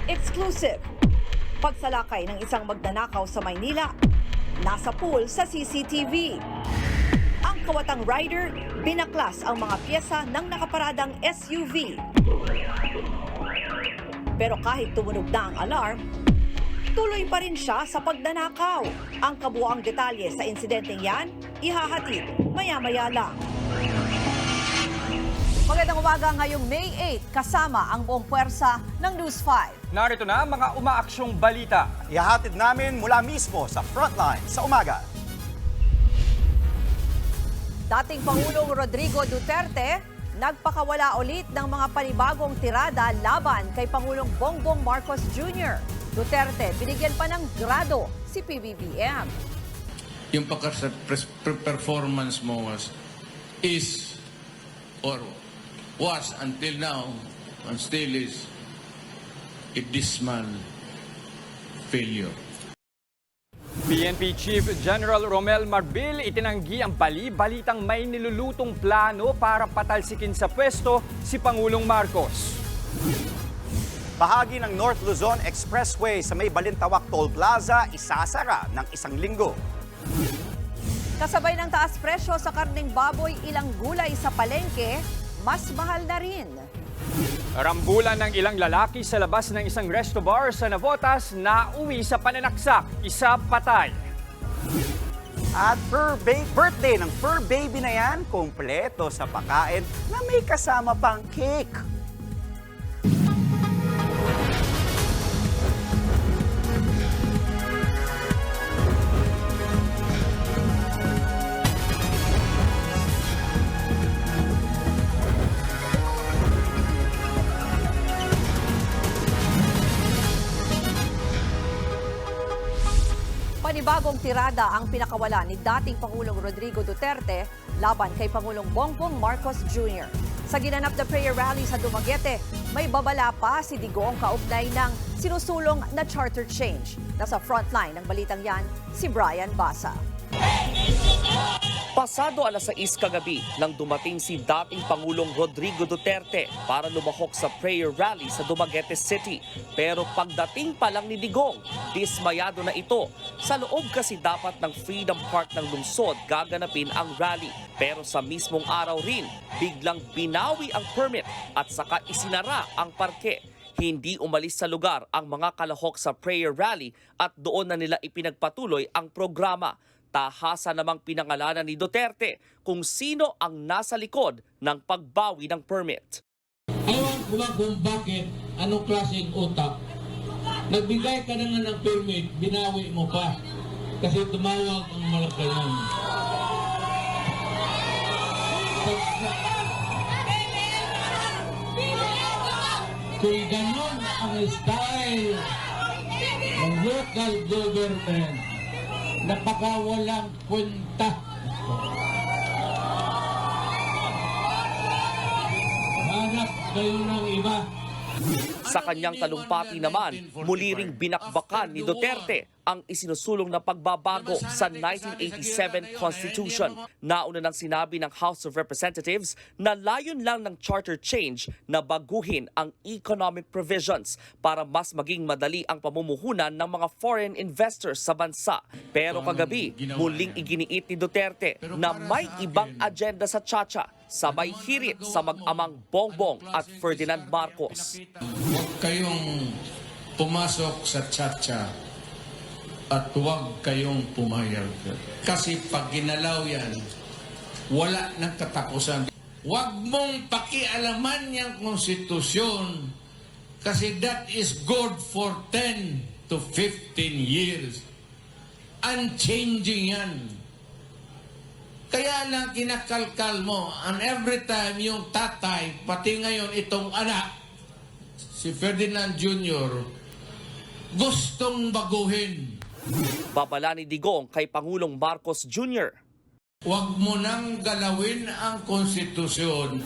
Exclusive. Pagsalakay ng isang magnanakaw sa Maynila, nasa pool sa CCTV. Ang kawatang rider, binaklas ang mga pyesa ng nakaparadang SUV. Pero kahit tumunog na ang alarm, tuloy pa rin siya sa pagnanakaw. Ang kabuuang detalye sa insidenteng yan, ihahatid maya-maya lang. Magandang umaga ngayong May 8, kasama ang buong puwersa ng News 5. Narito na ang mga umaaksyong balita. Ihahatid namin mula mismo sa frontline sa umaga. Dating Pangulong Rodrigo Duterte, nagpakawala ulit ng mga panibagong tirada laban kay Pangulong Bongbong Marcos Jr. Duterte, binigyan pa ng grado si PBBM. Yung performance mo was until now and still is a dismal failure. PNP Chief General Romel Marbil itinanggi ang bali-balitang may nilulutong plano para patalsikin sa pwesto si Pangulong Marcos. Bahagi ng North Luzon Expressway sa may Balintawak Toll Plaza isasara ng 1 linggo. Kasabay ng taas presyo sa karneng baboy, ilang gulay sa palengke, mas mahal na rin. Rambulan ng ilang lalaki sa labas ng isang resto bar sa Navotas na uwi sa pananaksak, isa patay. At birthday ng fur baby na yan, kompleto sa pakain na may kasama pang cake. Panibagong tirada ang pinakawala ni dating Pangulong Rodrigo Duterte laban kay Pangulong Bongbong Marcos Jr. Sa ginanap na prayer rally sa Dumaguete, may babala pa si Digong kaugnay ng sinusulong na charter change. Nasa frontline ng balitang yan, si Brian Basa. Pasado alas 6 kagabi nang dumating si dating Pangulong Rodrigo Duterte para lumahok sa prayer rally sa Dumaguete City. Pero pagdating pa lang ni Digong, dismayado na ito. Sa loob kasi dapat ng Freedom Park ng lungsod gaganapin ang rally. Pero sa mismong araw rin, biglang binawi ang permit at saka isinara ang parke. Hindi umalis sa lugar ang mga kalahok sa prayer rally at doon na nila ipinagpatuloy ang programa. Tahasa namang pinangalanan ni Duterte kung sino ang nasa likod ng pagbawi ng permit. Ewan ko ba kung bakit, anong klaseng utak? Nagbigay ka na nga ng permit, binawi mo pa. Kasi tumawag ang Malacanang. Kung ganon ang style ng local government, napakawalang kwenta. Hanap kayo ng iba. Sa kanyang talumpati naman, muli ring binakbakan ni Duterte ang isinusulong na pagbabago sa 1987 Constitution. Nauna nang sinabi ng House of Representatives na layon lang ng charter change na baguhin ang economic provisions para mas maging madali ang pamumuhunan ng mga foreign investors sa bansa. Pero kagabi, muling iginiit ni Duterte na may ibang agenda sa Chacha, sabay hirit sa mag-amang Bongbong at Ferdinand Marcos. Huwag kayong pumasok sa Chacha at huwag kayong pumayag. Kasi pag ginalaw yan, wala nang katapusan. Huwag mong pakialaman yung konstitusyon kasi that is good for 10 to 15 years. Unchanging yan. Kaya lang kinakalkal mo, and every time yung tatay, pati ngayon itong anak, si Ferdinand Jr., gustong baguhin. Babala ni Digong kay Pangulong Marcos Jr. Huwag mo nang galawin ang konstitusyon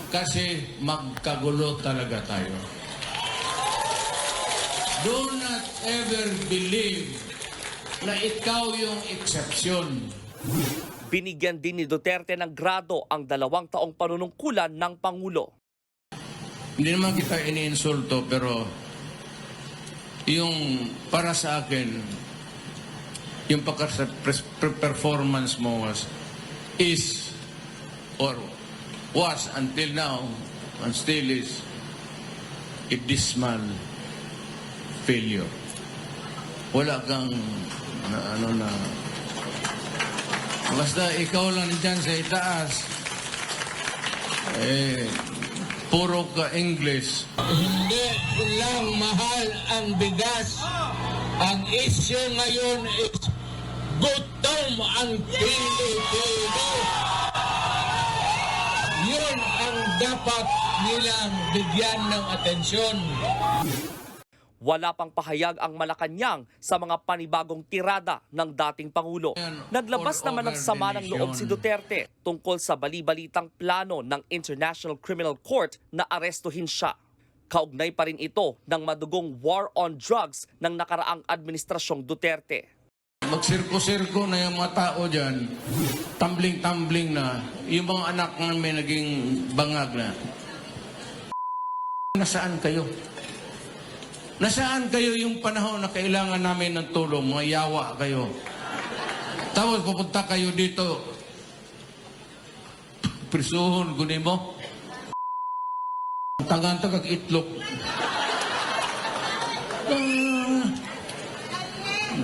kasi magkagulo talaga tayo. Do not ever believe na ikaw yung exception. Binigyan din ni Duterte ng grado ang 2 taong panunungkulan ng Pangulo. Hindi naman kita iniinsulto pero yung para sa akin, yung performance mo is or was until now and still is a dismal failure. Wala kang basta ikaw lang dyan sa itaas, puro ka English. Hindi lang mahal ang bigas. Ang issue ngayon is gutom ang Pilipino. Yun ang dapat nilang bigyan ng atensyon. Wala pang pahayag ang Malacanang sa mga panibagong tirada ng dating Pangulo. Naglabas naman ng sama ng loob si Duterte tungkol sa bali-balitang plano ng International Criminal Court na arestuhin siya. Kaugnay pa rin ito ng madugong war on drugs ng nakaraang administrasyong Duterte. Magsirko-sirko na yung mga tao dyan, tumbling-tumbling na, yung mga anak na may naging bangag na. Nasaan kayo? Nasaan kayo yung panahon na kailangan namin ng tulong? Mga yawa kayo. Tapos pupunta kayo dito, prisuhon, gunin mo. Tangan-tagag itlog.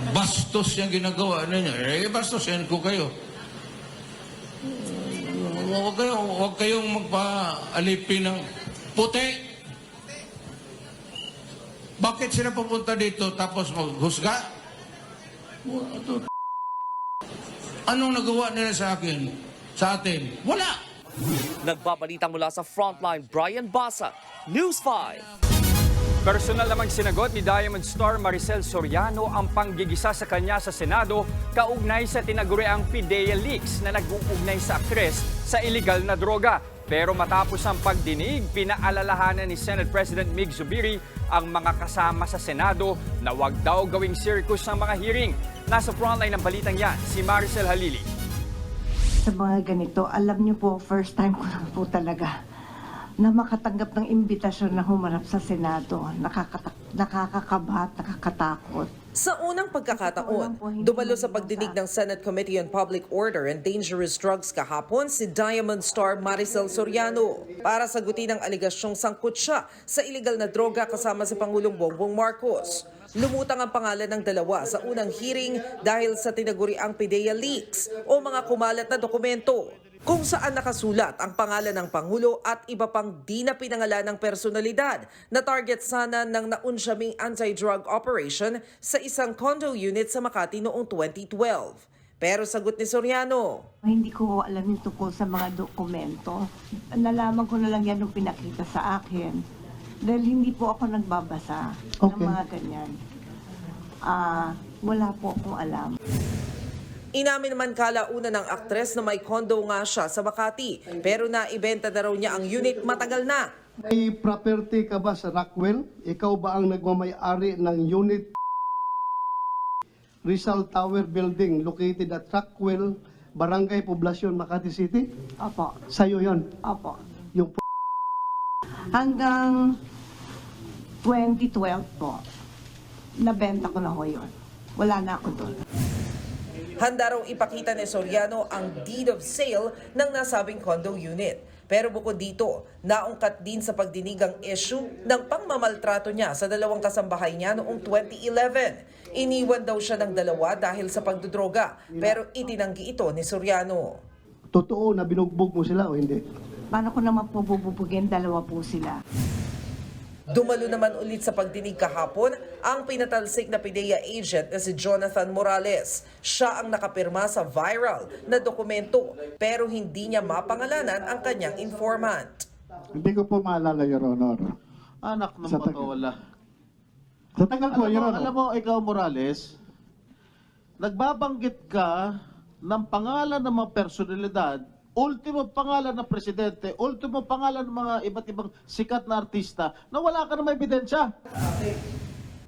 Bastos yung ginagawa ninyo. Bastosin ko kayo. Huwag kayong magpa-alipin ng puti. Bakit sila pupunta dito tapos maghusga? Anong nagawa nila sa akin? Sa atin? Wala! Nagbabalita mula sa Frontline, Brian Basa, News 5. Personal namang sinagot ni Diamond Star Maricel Soriano ang panggigisa sa kanya sa Senado kaugnay sa tinaguriang PIDEA leaks na nag-uugnay sa aktres sa iligal na droga. Pero matapos ang pagdinig, pinaalalahanan ni Senate President Mig Zubiri ang mga kasama sa Senado na wag daw gawing circus ng mga hearing. Nasa frontline ng balitang yan, si Maricel Halili. Sa mga ganito, alam niyo po, first time ko lang po talaga na makatanggap ng imbitasyon na humarap sa Senado. Nakakakaba at nakakatakot. Sa unang pagkakataon, dumalo sa pagdinig ng Senate Committee on Public Order and Dangerous Drugs kahapon si Diamond Star Maricel Soriano para sagutin ang aligasyong sangkot siya sa iligal na droga kasama si Pangulong Bongbong Marcos. Lumutang ang pangalan ng dalawa sa unang hearing dahil sa tinaguriang PIDEA leaks o mga kumalat na dokumento, kung saan nakasulat ang pangalan ng Pangulo at iba pang di na pinangalan ng personalidad na target sana ng naunsyaming anti-drug operation sa isang condo unit sa Makati noong 2012. Pero sagot ni Soriano, Hindi ko alam yung tungkol sa mga dokumento. Nalaman ko na lang yan nung pinakita sa akin. Dahil hindi po ako nagbabasa ng mga ganyan. Wala po akong alam. inamin naman kalauna ng aktres na may condo nga siya sa Makati pero naibenta na raw niya ang unit matagal na. May property ka ba sa Rockwell? Ikaw ba ang nagmamay-ari ng unit Rizal Tower Building located at Rockwell, Barangay Poblacion, Makati City? Opo. Sa'yo yon. Opo. Yung Hanggang 2012 po, nabenta ko na ho yun. Wala na ako doon. Handa raw ipakita ni Soriano ang deed of sale ng nasabing condo unit. Pero bukod dito, naungkat din sa pagdinig ang issue ng pangmamaltrato niya sa dalawang kasambahay niya noong 2011. Iniwan daw siya ng dalawa dahil sa pagdudroga, pero itinanggi ito ni Soriano. totoo na binugbog mo sila o hindi? Paano ko naman po bububugin? Dalawa po sila. Dumalo naman ulit sa pagdinig kahapon ang pinatalsik na PIDEA agent na si Jonathan Morales. Siya ang nakapirma sa viral na dokumento pero hindi niya mapangalanan ang kanyang informant. Hindi ko po maalala, Your Honor. Anak ng Sa patawala. Sa tagal po, Your Honor. Alam mo, ikaw Morales, nagbabanggit ka ng pangalan ng mga personalidad, ultimo pangalan ng presidente, ultimo pangalan ng mga iba't ibang sikat na artista na wala ka namang ebidensya.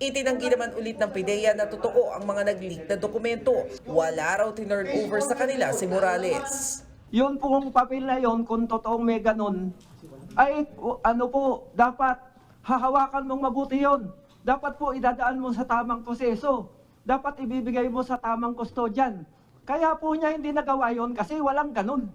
Itinanggi naman ulit ng PIDEA na totoo ang mga nag-leak na dokumento. Wala raw tinurn over sa kanila si Morales. Yun pong papel na yun, kung totoong may ganun, ay ano po, dapat hahawakan mong mabuti yun. dapat po idadaan mo sa tamang proseso. Dapat ibibigay mo sa tamang kustodyan. Kaya po niya hindi nagawa yon kasi walang ganun.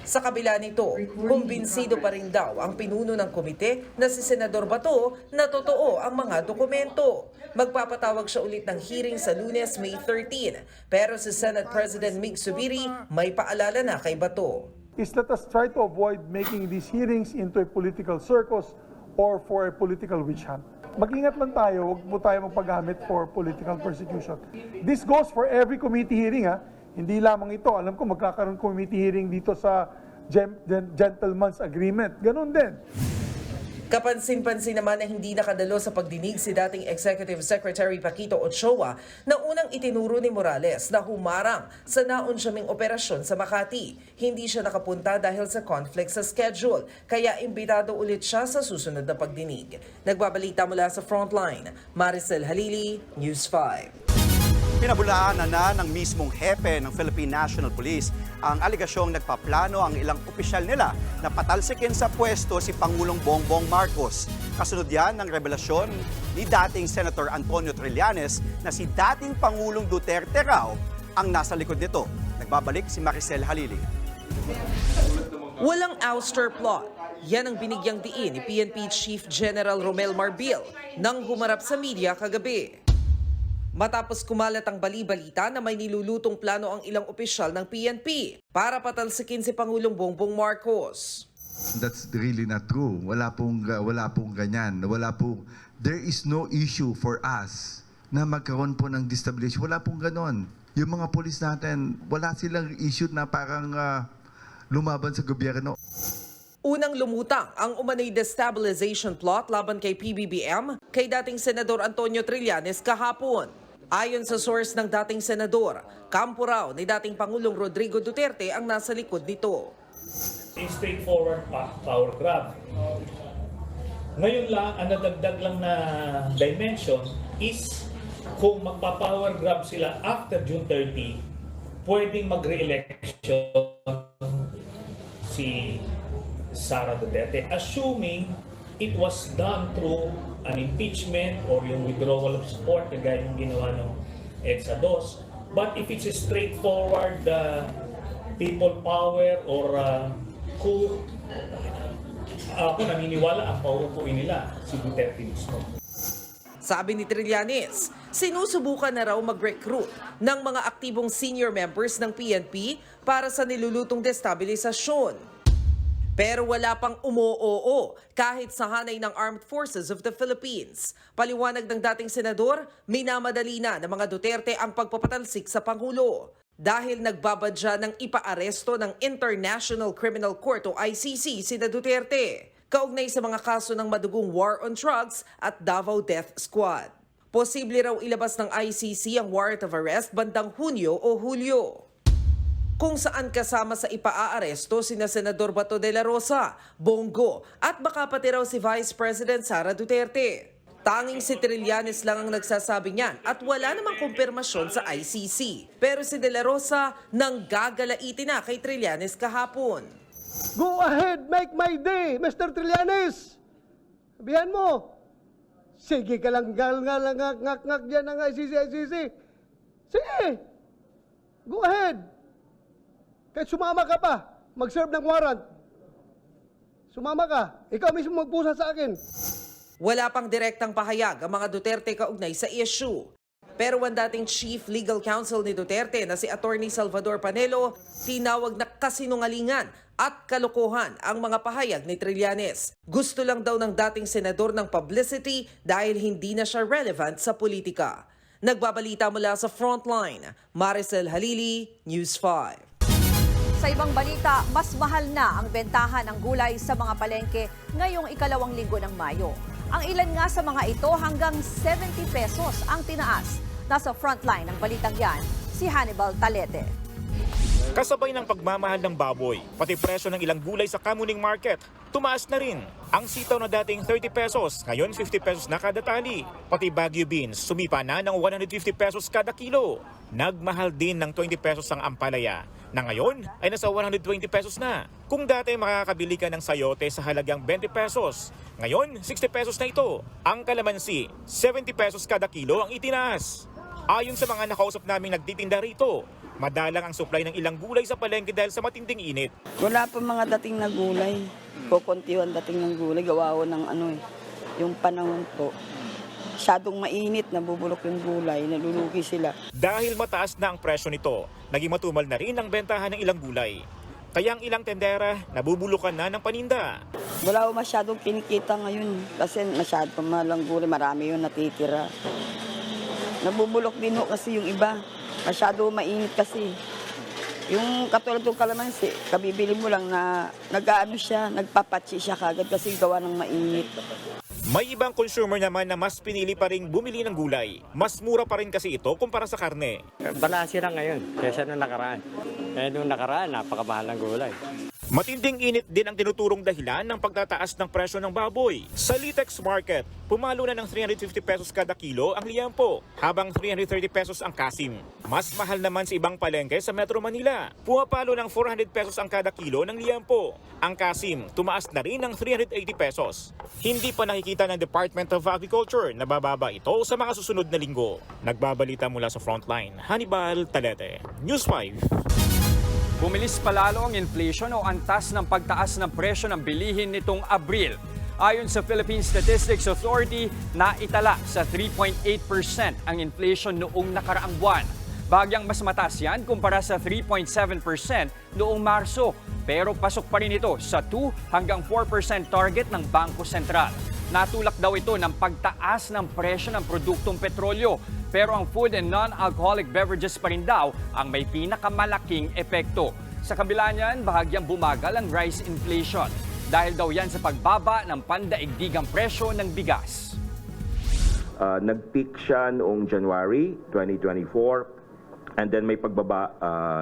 Sa kabila nito, kumbinsido pa rin daw ang pinuno ng komite na si Senador Bato na totoo ang mga dokumento. Magpapatawag siya ulit ng hearing sa Lunes, May 13. Pero si Senate President Mig Zubiri may paalala na kay Bato. Is let us try to avoid making these hearings into a political circus or for a political witch hunt. Mag-ingat lang tayo, huwag mo tayo magpagamit for political persecution. This goes for every committee hearing, ha? Hindi lamang ito. Alam ko magkakaroon committee hearing dito sa Gentleman's Agreement. Ganun din. Kapansin-pansin naman na hindi nakadalo sa pagdinig si dating Executive Secretary Paquito Ochoa na unang itinuro ni Morales na humarang sa naunsyaming operasyon sa Makati. Hindi siya nakapunta dahil sa conflict sa schedule, kaya imbitado ulit siya sa susunod na pagdinig. Nagbabalita mula sa Frontline, Maricel Halili, News 5. Pinabulaanan na ng mismong hepe ng Philippine National Police ang aligasyong nagpaplano ang ilang opisyal nila na patalsikin sa pwesto si Pangulong Bongbong Marcos. Kasunod yan ng revelasyon ni dating Senator Antonio Trillanes na si dating Pangulong Duterte raw ang nasa likod nito. Nagbabalik si Maricel Halili. Walang ouster plot. Yan ang binigyang diin ni PNP Chief General Romel Marbil nang humarap sa media kagabi. Matapos kumalat ang bali-balita na may nilulutong plano ang ilang opisyal ng PNP para patalsikin si Pangulong Bongbong Marcos. That's really not true. Wala pong ganyan. There is no issue for us na magkaroon po ng destabilization. Wala pong ganon. Yung mga polis natin, wala silang issue na parang lumaban sa gobyerno. Unang lumutang ang umano'y destabilization plot laban kay PBBM kay dating Senador Antonio Trillanes kahapon. Ayon sa source ng dating senador, kampo raw ni dating Pangulong Rodrigo Duterte ang nasa likod nito. Straightforward power grab. Ngayon lang, ang nadagdag lang na dimension is kung magpa-power grab sila after June 30, pwedeng mag-re-election si Sara Duterte, assuming it was done through an impeachment or yung withdrawal of support na gaya yung ginawa ng EDSA 2. But if it's a straightforward people power or coup, ako naniniwala ang pauupuin nila si Duterte mismo. Sabi ni Trillanes, sinusubukan na raw mag-recruit ng mga aktibong senior members ng PNP para sa nilulutong destabilisasyon. Pero wala pang umoo kahit sa hanay ng Armed Forces of the Philippines. Paliwanag ng dating senador, minamadali na ng mga Duterte ang pagpapatalsik sa Pangulo dahil nagbabadya ng ipaaresto ng International Criminal Court o ICC sina Duterte, kaugnay sa mga kaso ng madugong war on drugs at Davao Death Squad. Posible raw ilabas ng ICC ang warrant of arrest bandang Hunyo o Hulyo, kung saan kasama sa ipaaaresto sina Senador Bato de la Rosa, Bongo at baka pati raw si Vice President Sara Duterte. Tanging si Trillanes lang ang nagsasabi niyan at wala namang kumpirmasyon sa ICC. Pero si de la Rosa nang gagalaitin na kay Trillanes kahapon. Go ahead, make my day, Mr. Trillanes! Sabihan mo, sige ka lang ngak dyan ng ICC. Sige, go ahead. Kahit sumama ka pa, mag-serve ng warrant. Sumama ka, ikaw mismo magpusa sa akin. Wala pang direktang pahayag ang mga Duterte kaugnay sa issue. Pero ang dating Chief Legal Counsel ni Duterte na si Attorney Salvador Panelo, tinawag na kasinungalingan at kalokohan ang mga pahayag ni Trillanes. Gusto lang daw ng dating senador ng publicity dahil hindi na siya relevant sa politika. Nagbabalita mula sa Frontline, Maricel Halili, News 5. Sa ibang balita, mas mahal na ang bentahan ng gulay sa mga palengke ngayong ikalawang linggo ng Mayo. Ang ilan nga sa mga ito hanggang 70 pesos ang tinaas. Nasa frontline ng balitang yan, si Hannibal Talete. Kasabay ng pagmamahal ng baboy, pati presyo ng ilang gulay sa Kamuning Market, tumaas na rin. Ang sitaw na dating 30 pesos, ngayon 50 pesos na kada tali. Pati Baguio beans, sumipa na ng 150 pesos kada kilo. Nagmahal din ng 20 pesos ang ampalaya. na ngayon ay nasa 120 pesos na. Kung dati makakabili ka ng sayote sa halagang 20 pesos, ngayon 60 pesos na ito. Ang kalamansi, 70 pesos kada kilo ang itinaas. Ayon sa mga nakausap naming nagtitinda rito, madalang ang supply ng ilang gulay sa palengke dahil sa matinding init. Wala pa mga dating na gulay. Kukuntiwan dating ng gulay. Gawa ko ng yung panahon po. Masyadong mainit, nabubulok yung gulay, nalulugi sila. Dahil mataas na ang presyo nito, naging matumal na rin ang bentahan ng ilang gulay. Kaya ang ilang tendera, nabubulukan na ng paninda. Wala ko masyadong kinikita ngayon kasi masyadong malang gulay, marami yung natitira. Nabubulok din ho kasi yung iba. Masyado mainit kasi. Yung katulad ng kalamansi, kabibili mo lang na nag-aano siya, nagpapatsi siya kagad kasi gawa ng mainit. May ibang consumer naman na mas pinili pa rin bumili ng gulay. Mas mura pa rin kasi ito kumpara sa karne. Balanse lang ngayon kaysa nung nakaraan. Nung nakaraan, napakamahal ng gulay. Matinding init din ang tinuturong dahilan ng pagtataas ng presyo ng baboy. Sa Litex Market, pumalo na ng 350 pesos kada kilo ang liempo, habang 330 pesos ang kasim. Mas mahal naman sa ibang palengke sa Metro Manila. Pumapalo ng 400 pesos ang kada kilo ng liempo. Ang kasim, tumaas na rin ng 380 pesos. Hindi pa nakikita ng Department of Agriculture na bababa ito sa mga susunod na linggo. Nagbabalita mula sa Frontline, Hannibal Talete, News 5. Bumilis palalo ang inflation o antas ng pagtaas ng presyo ng bilihin nitong Abril. Ayon sa Philippine Statistics Authority, naitala sa 3.8% ang inflation noong nakaraang buwan. Bahagyang mas mataas yan kumpara sa 3.7% noong Marso, pero pasok pa rin ito sa 2 hanggang 4% target ng Bangko Sentral. Natulak daw ito ng pagtaas ng presyo ng produktong petrolyo, pero ang food and non-alcoholic beverages pa rin daw ang may pinakamalaking epekto. Sa kabila niyan, bahagyang bumagal ang rice inflation dahil daw yan sa pagbaba ng pandaigdigang presyo ng bigas. Nag-peak siya noong January 2024 and then may pagbaba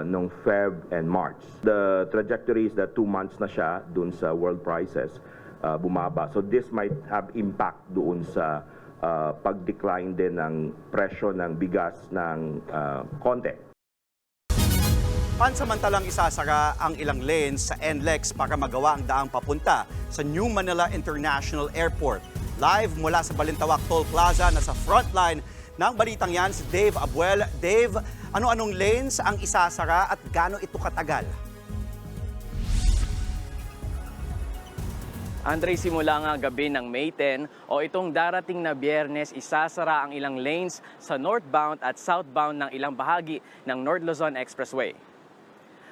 noong Feb and March. The trajectory is that 2 months na siya dun sa world prices bumaba. So this might have impact doon sa pag-decline din ng presyo ng bigas ng konti. Pansamantalang isasara ang ilang lanes sa NLEX para magawa ang daang papunta sa New Manila International Airport. Live mula sa Balintawak Toll Plaza na sa frontline ng balitang yan si Dave Abuel. Dave, ano-anong lanes ang isasara at gaano ito katagal? Andre, simula nga gabi ng May 10 o itong darating na Biyernes, isasara ang ilang lanes sa northbound at southbound ng ilang bahagi ng North Luzon Expressway.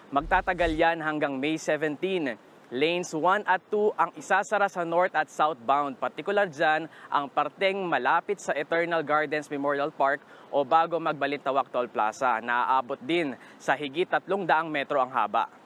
Magtatagal yan hanggang May 17. Lanes 1 at 2 ang isasara sa north at southbound. Partikular dyan ang parteng malapit sa Eternal Gardens Memorial Park o bago magbalintawak Toll Plaza. Naaabot din sa higit 300 metro ang haba.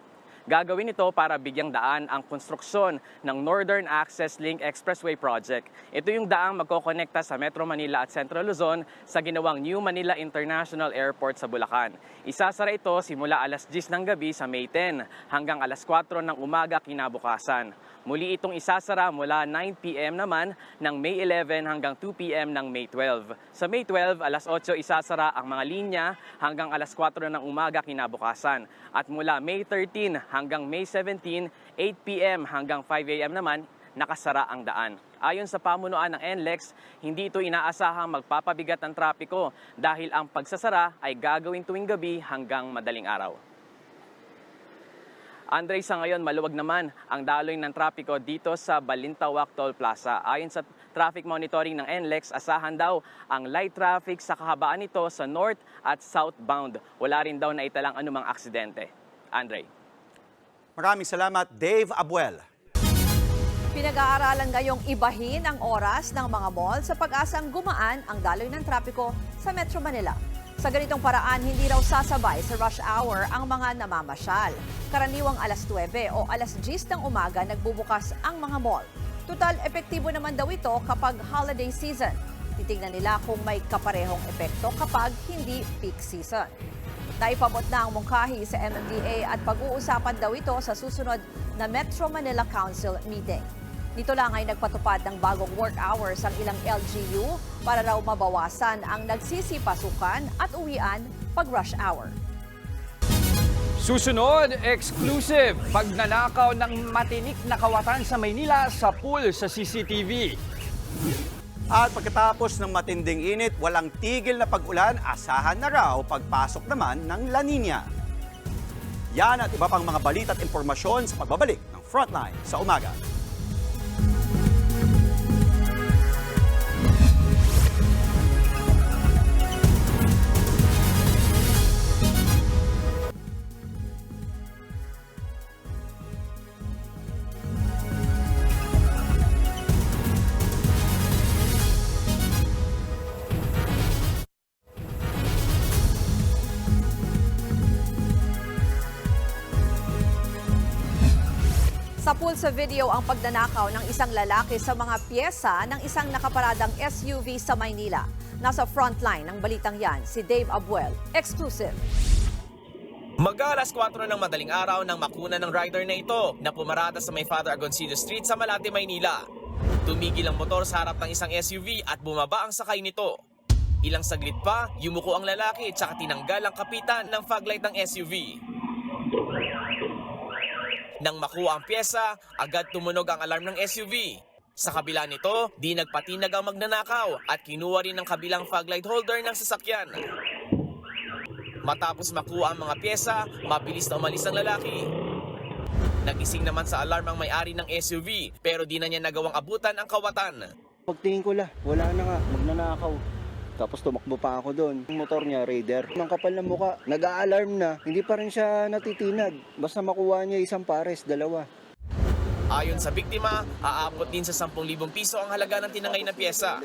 Gagawin ito para bigyang daan ang konstruksyon ng Northern Access Link Expressway Project. Ito yung daang magkokonekta sa Metro Manila at Central Luzon sa ginawang New Manila International Airport sa Bulacan. Isasara ito simula alas 10 ng gabi sa May 10 hanggang alas 4 ng umaga kinabukasan. Muli itong isasara mula 9 p.m. naman ng May 11 hanggang 2 p.m. ng May 12. Sa May 12, alas 8 isasara ang mga linya hanggang alas 4 ng umaga kinabukasan. At mula May 13 hanggang May 17, 8 p.m. hanggang 5 a.m. naman, nakasara ang daan. Ayon sa pamunuan ng NLEX, hindi ito inaasahang magpapabigat ng trapiko dahil ang pagsasara ay gagawin tuwing gabi hanggang madaling araw. Andre, sa ngayon maluwag naman ang daloy ng trapiko dito sa Balintawak Toll Plaza. Ayon sa traffic monitoring ng NLEX, asahan daw ang light traffic sa kahabaan nito sa north at southbound. Wala rin daw naitalang anumang aksidente. Andre. Maraming salamat, Dave Abuel. Pinag-aaralan ngayong ibahin ang oras ng mga mall sa pag-asang gumaan ang daloy ng trapiko sa Metro Manila. Sa ganitong paraan, hindi raw sasabay sa rush hour ang mga namamasyal. Karaniwang alas 9 o alas 10 ng umaga nagbubukas ang mga mall. Total, epektibo naman daw ito kapag holiday season. Titignan nila kung may kaparehong epekto kapag hindi peak season. Naipabot na ang mungkahi sa MMDA at pag-uusapan daw ito sa susunod na Metro Manila Council meeting. Dito lang ay nagpatupad ng bagong work hours ang ilang LGU para raw mabawasan ang nagsisipasukan at uwian pag rush hour. Susunod, exclusive, pagnanakaw ng matinik na kawatan sa Maynila sa pool sa CCTV. At pagkatapos ng matinding init, walang tigil na pag-ulan, asahan na raw pagpasok naman ng La Nina. Yan at iba pang mga balita at impormasyon sa pagbabalik ng Frontline sa umaga. Sa pool sa video ang pagnanakaw ng isang lalaki sa mga pyesa ng isang nakaparadang SUV sa Maynila. Nasa frontline ng balitang yan, si Dave Abuel. Exclusive. Mag-alas 4 ng madaling araw nang makuna ng rider na ito na pumarada sa may Father Agoncillo Street sa Malate, Maynila. Tumigil ang motor sa harap ng isang SUV at bumaba ang sakay nito. Ilang saglit pa, yumuko ang lalaki at saka tinanggal ang kapitan ng fog light ng SUV. Nang makuha ang pyesa, agad tumunog ang alarm ng SUV. Sa kabila nito, di nagpatinag ang magnanakaw at kinuha rin ng kabilang fog light holder ng sasakyan. Matapos makuha ang mga pyesa, mabilis na umalis ang lalaki. Nagising naman sa alarm ang may-ari ng SUV pero di na niya nagawang abutan ang kawatan. Pagtingin ko wala na nga, magnanakaw. Tapos tumakbo pa ako doon. Yung motor niya, Raider. Ang kapal ng muka, nag-a-alarm na. Hindi pa rin siya natitinag. Basta makuha niya isang pares, dalawa. Ayon sa biktima, aabot din sa 10,000 piso ang halaga ng tinangay na pyesa.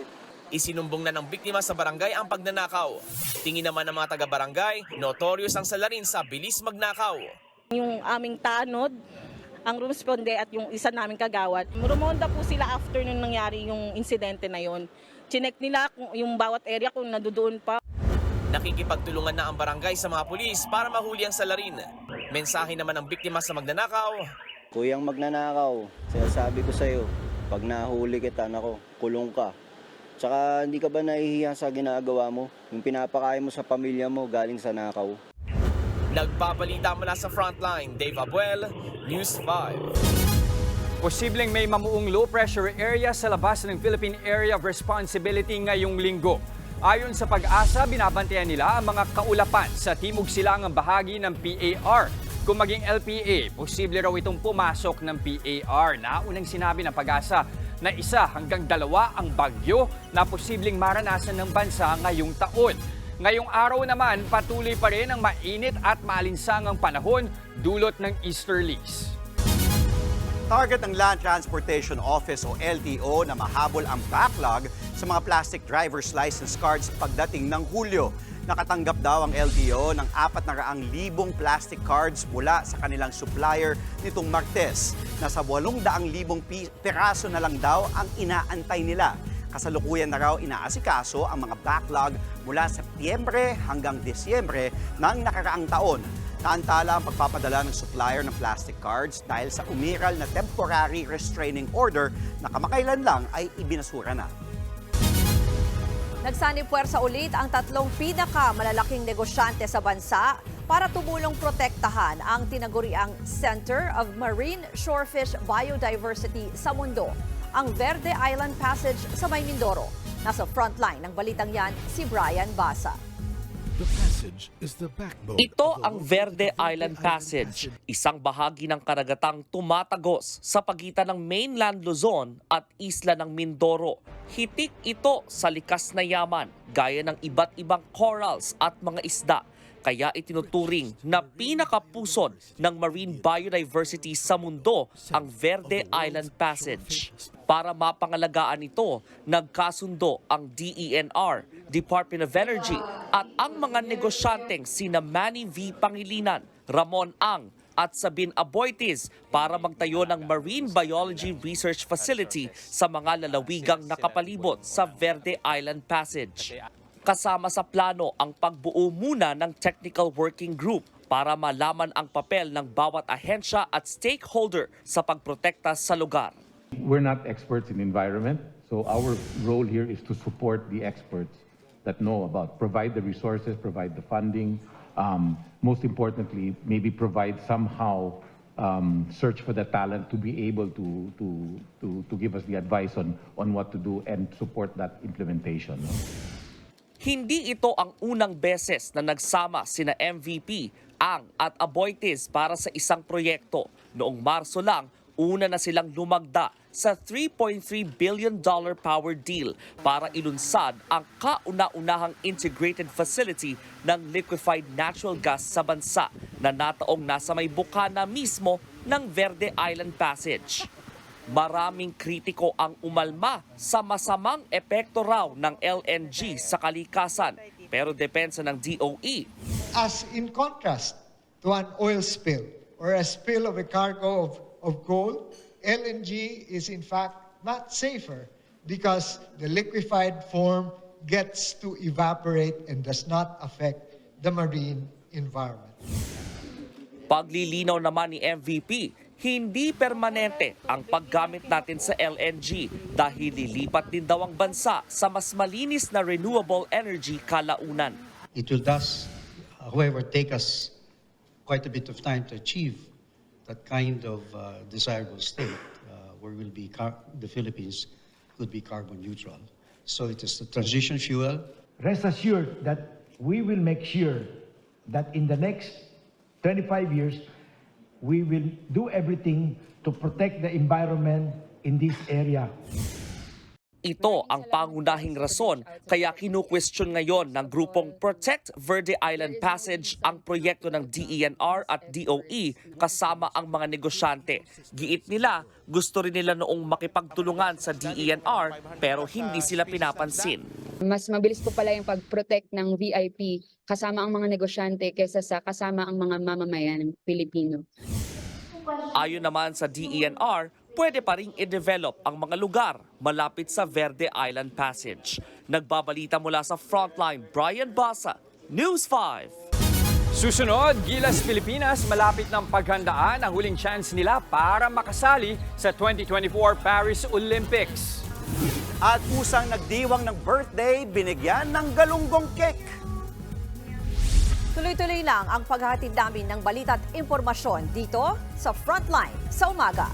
Isinumbong na ng biktima sa barangay ang pagnanakaw. Tingin naman ng mga taga-barangay, notorious ang salarin sa bilis magnakaw. Yung aming tanod, ang responde at yung isa naming kagawad, rumonda po sila after nung nangyari yung insidente na yon. Chinek nila kung yung bawat area kung nadudoon pa. Nakikipagtulungan na ang barangay sa mga pulis para mahuli ang salarin. Mensahe naman ng biktima sa magnanakaw. Kuyang magnanakaw, sinasabi ko sa'yo, pag nahuli kita, nako, kulong ka. Tsaka hindi ka ba nahihiya sa ginagawa mo? Yung pinapakain mo sa pamilya mo galing sa nakaw. Nagpapalita mula sa Frontline, Dave Abuel, News 5. Posibleng may mamuong low pressure area sa labas ng Philippine Area of Responsibility ngayong linggo. Ayon sa Pag-asa, binabantayan nila ang mga kaulapan sa timog silangang bahagi ng PAR. Kung maging LPA, posible raw itong pumasok ng PAR. Naunang sinabi ng Pag-asa na 1 hanggang 2 ang bagyo na posibleng maranasan ng bansa ngayong taon. Ngayong araw naman, patuloy pa rin ang mainit at maalinsangang panahon dulot ng easterlies. Target ng Land Transportation Office o LTO na mahabol ang backlog sa mga plastic driver's license cards pagdating ng Hulyo. Nakatanggap daw ang LTO ng 400,000 plastic cards mula sa kanilang supplier nitong Martes. Nasa 800,000 piraso na lang daw ang inaantay nila. Kasalukuyan na raw inaasikaso ang mga backlog mula Setyembre hanggang Disyembre ng nakaraang taon. Naantala ang pagpapadala ng supplier ng plastic cards dahil sa umiral na temporary restraining order na kamakailan lang ay ibinasura na. Nagsanib puwersa ulit ang 3 pinakamalalaking negosyante sa bansa para tumulong protektahan ang tinaguriang Center of Marine Shorefish Biodiversity sa mundo, ang Verde Island Passage sa May Mindoro. Nasa frontline ng balitang yan si Brian Basa. Ito ang Verde Island Passage, isang bahagi ng karagatang tumatagos sa pagitan ng mainland Luzon at isla ng Mindoro. Hitik ito sa likas na yaman, gaya ng iba't ibang corals at mga isda. Kaya itinuturing na pinakapusod ng marine biodiversity sa mundo ang Verde Island Passage. Para mapangalagaan ito, nagkasundo ang DENR, Department of Energy at ang mga negosyanteng sina Manny V. Pangilinan, Ramon Ang at Sabin Aboitiz para magtayo ng Marine Biology Research Facility sa mga lalawigang nakapalibot sa Verde Island Passage. Kasama sa plano ang pagbuo muna ng technical working group para malaman ang papel ng bawat ahensya at stakeholder sa pagprotekta sa lugar. We're not experts in environment, so our role here is to support the experts that know about, provide the resources, provide the funding, most importantly, maybe provide somehow search for the talent to be able to give us the advice on what to do and support that implementation. Hindi ito ang unang beses na nagsama sina MVP, Ang at Aboitiz para sa isang proyekto. Noong Marso lang, una na silang lumagda sa $3.3 billion power deal para ilunsad ang kauna-unahang integrated facility ng liquefied natural gas sa bansa na nataong nasa may bukana mismo ng Verde Island Passage. Maraming kritiko ang umalma sa masamang epekto raw ng LNG sa kalikasan. Pero depensa ng DOE. As in contrast to an oil spill or a spill of a cargo of coal, LNG is in fact not safer because the liquefied form gets to evaporate and does not affect the marine environment. Paglilinaw naman ni MVP, hindi permanente ang paggamit natin sa LNG dahil lilipat din daw ang bansa sa mas malinis na renewable energy kalaunan. It will thus, however, take us quite a bit of time to achieve that kind of desirable state where the Philippines could be carbon neutral. So it is the transition fuel. Rest assured that we will make sure that in the next 25 years, we will do everything to protect the environment in this area. Ito ang pangunahing rason kaya kinu-question ngayon ng grupong Protect Verde Island Passage ang proyekto ng DENR at DOE kasama ang mga negosyante. Giit nila, gusto rin nila noong makipagtulungan sa DENR pero hindi sila pinapansin. Mas mabilis po pala yung pag-protect ng VIP kasama ang mga negosyante kaysa sa kasama ang mga mamamayan Pilipino. Ayon naman sa DENR, pwede pa ring i-develop ang mga lugar malapit sa Verde Island Passage. Nagbabalita mula sa Frontline, Brian Basa, News 5. Susunod, Gilas Pilipinas, malapit ng paghandaan ang huling chance nila para makasali sa 2024 Paris Olympics. At pusang nagdiwang ng birthday, binigyan ng galunggong cake. Tuloy-tuloy lang ang paghahatid namin ng balita at impormasyon dito sa Frontline sa umaga.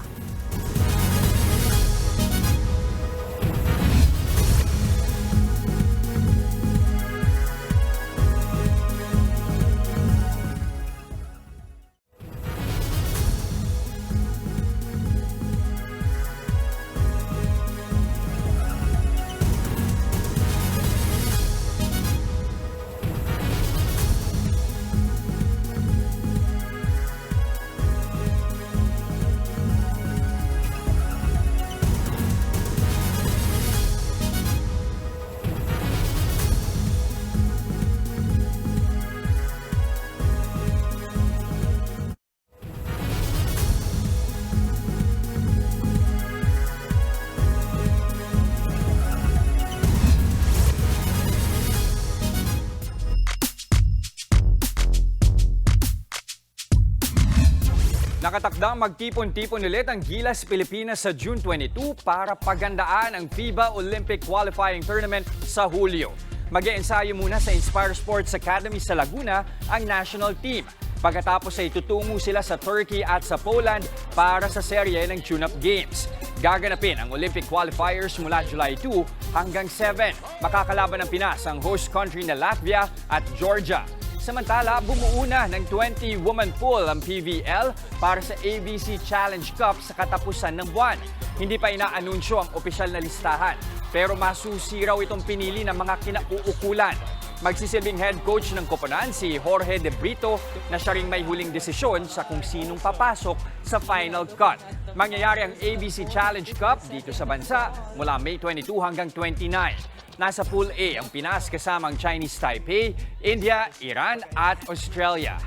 Nakatakdang magtipon-tipon ulit ang Gilas Pilipinas sa June 22 para paghandaan ang FIBA Olympic Qualifying Tournament sa Hulyo. Mag-eensayo muna sa Inspire Sports Academy sa Laguna ang national team. Pagkatapos ay tutungo sila sa Turkey at sa Poland para sa serye ng Tune-Up Games. Gaganapin ang Olympic qualifiers mula July 2 hanggang 7. Makakalaban ng Pinas ang host country na Latvia at Georgia. Samantala, bumuo na ng 20-woman pool ang PVL para sa ABC Challenge Cup sa katapusan ng buwan. Hindi pa inaanunsyo ang opisyal na listahan, pero masusi raw itong pinili ng mga kinauukulan. Magsisilbing head coach ng koponan si Jorge De Brito na siya ring may huling desisyon sa kung sinong papasok sa final cut. Mangyayari ang ABC Challenge Cup dito sa bansa mula May 22 hanggang 29. Nasa Pool A ang Pinas kasama ang Chinese Taipei, India, Iran at Australia.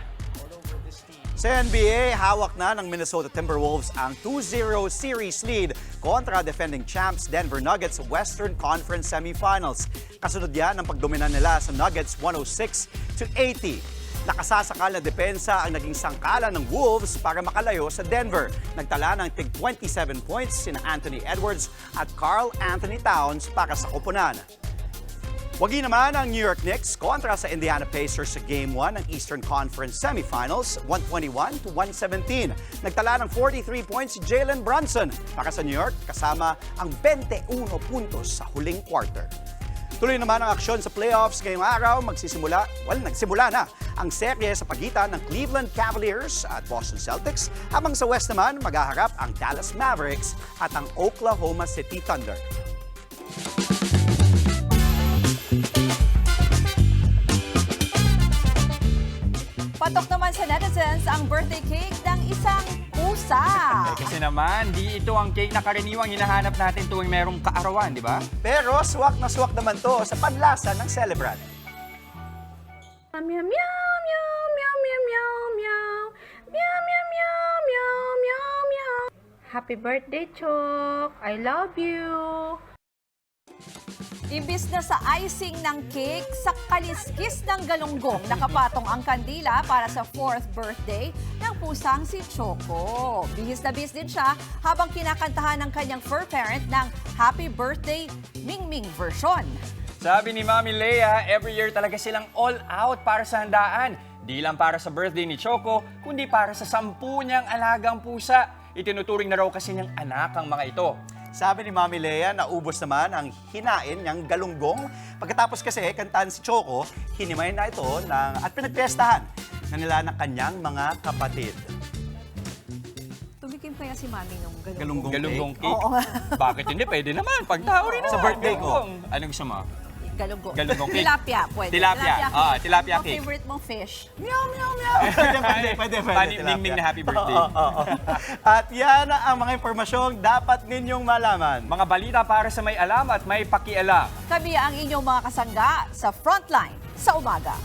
Sa NBA, hawak na ng Minnesota Timberwolves ang 2-0 series lead kontra defending champs Denver Nuggets sa Western Conference Semifinals. Kasunod yan ang pagdomina nila sa Nuggets 106-80. Nakasasakal na depensa ang naging sangkalan ng Wolves para makalayo sa Denver. Nagtala ng tig 27 points sina Anthony Edwards at Karl Anthony Towns para sa koponan. Wagi naman ang New York Knicks kontra sa Indiana Pacers sa Game 1 ng Eastern Conference Semifinals, 121-117. Nagtala ng 43 points si Jalen Brunson para sa New York kasama ang 21 puntos sa huling quarter. Tuloy naman ang aksyon sa playoffs ngayong araw. Nagsimula na ang serye sa pagitan ng Cleveland Cavaliers at Boston Celtics, habang sa West naman maghaharap ang Dallas Mavericks at ang Oklahoma City Thunder. Patok naman sa netizens ang birthday cake ng isang pusa. Kasi naman, di ito ang cake na karaniwang hinahanap natin tuwing merong kaarawan, di ba? Pero swak na swak naman to sa panlasa ng celebrant. Meow, meow, meow, meow, meow, meow, meow. Meow, meow, meow, meow, meow, meow. Happy birthday, Chok. I love you. Imbis na sa icing ng cake, sa kaliskis ng galunggong nakapatong ang kandila para sa 4th birthday ng pusang si Choco. Bihis na bihis din siya habang kinakantahan ng kanyang fur parent ng Happy Birthday Mingming version. Sabi ni Mami Lea, every year talaga silang all out para sa handaan. Di lang para sa birthday ni Choco, kundi para sa 10 niyang alagang pusa. Itinuturing na raw kasi niyang anak ang mga ito. Sabi ni Mami Lea, naubos naman ang hinain niyang galunggong. Pagkatapos kasi kantahan si Choco, hinimay na ito at pinagpestahan na nila ng kanyang mga kapatid. Tumikim kaya si Mami nung Galunggong cake? Oo. Bakit hindi? Pwede naman. Pagtao rin Sa naman. birthday ko. Anong gusto mo? Galunggong. Galunggong cake. Tilapia, pwede. Tilapia. Tilapia Ang cake. favorite mong fish. Pwede. Mingming na happy birthday. At yan ang mga impormasyong dapat ninyong malaman. Mga balita para sa may alam at may pakialam. Kami ang inyong mga kasangga sa Frontline sa umaga.